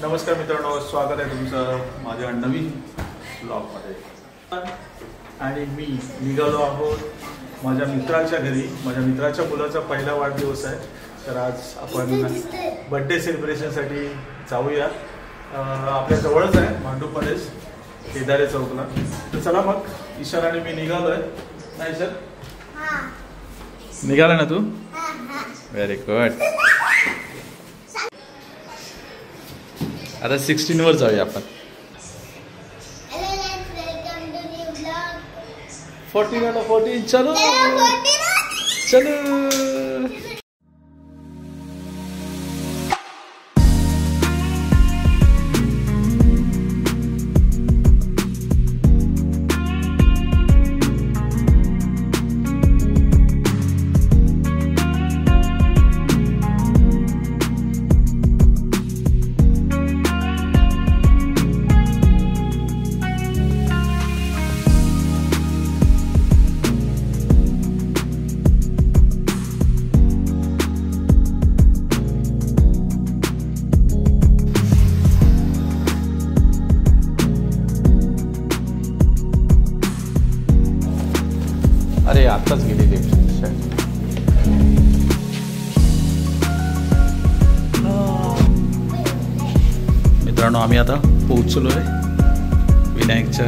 नमस्कार मित्रांनो, स्वागत आहे तुमचं माझ्या नवीन ब्लॉगमध्ये। आणि मी निघालो आहोत माझ्या मित्राच्या घरी। माझ्या मित्राच्या मुलाचा पहिला वाढदिवस आहे, तर आज आपण बर्थडे सेलिब्रेशनसाठी जाऊया। आपल्या जवळच आहे, मांडूपमध्येच, केदारे चौकला। तर चला मग, ईशान आणि मी निघालोय ना। ईशान निघाला ना तू? Very good. आता 16 वर जाऊया आपण। 14 चलो चलो। अरे आत्ताच गेली ते मित्रांनो। आम्ही आता पोहोचलोय विनायकच्या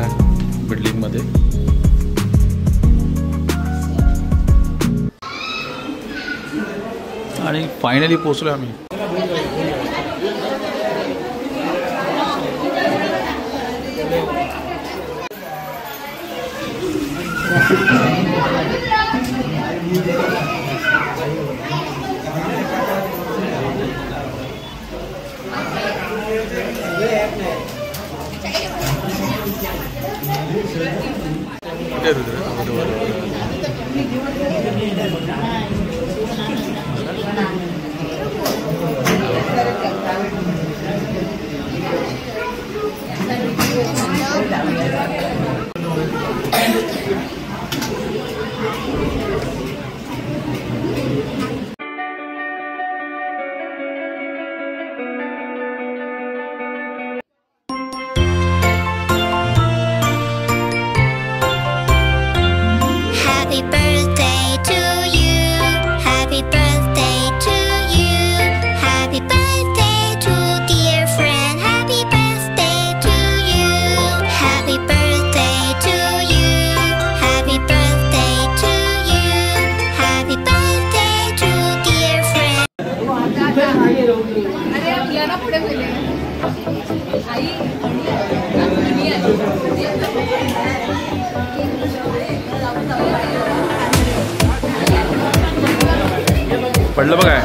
बिल्डिंगमध्ये। आणि फायनली पोहोचलोय आम्ही। पडलं बघा।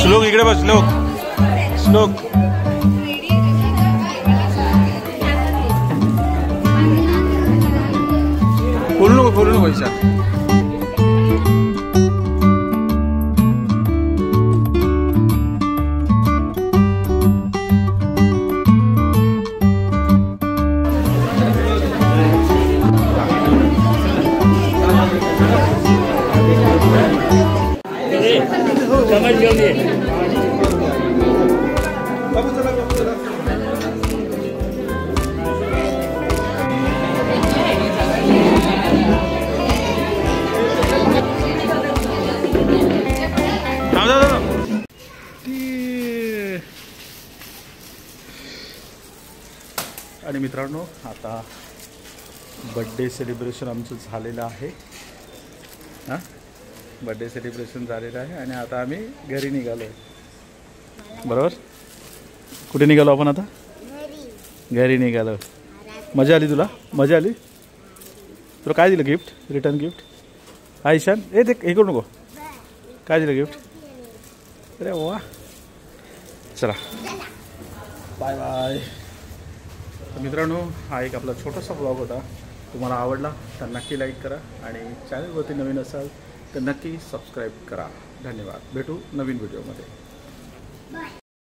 श्लोक इकडे बस। श्लोक बोलू नको पैसा। आणि मित्रांनो आता बर्थडे सेलिब्रेशन आमचं झालेलं आहे। हां बर्थडे सेलिब्रेशन झालेलं आहे आणि आता आम्ही घरी निघालो आहे. बरोबर. कुठे निघालो आपण आता? घरी निघालो. मजा आली तुला? मजा आली? तुला काय दिलं गिफ्ट? Return gift? हा ईशान, ते हे करू नको. काय दिलं गिफ्ट? अरे वा. चला बाय बाय. मित्रांनो, हा एक आपला छोटासा ब्लॉग होता. तुम्हाला आवडला तर नक्की लाईक करा आणि चॅनलवरती नवीन असाल तर नक्की सबस्क्राईब करा. धन्यवाद. भेटू नवीन व्हिडिओमध्ये.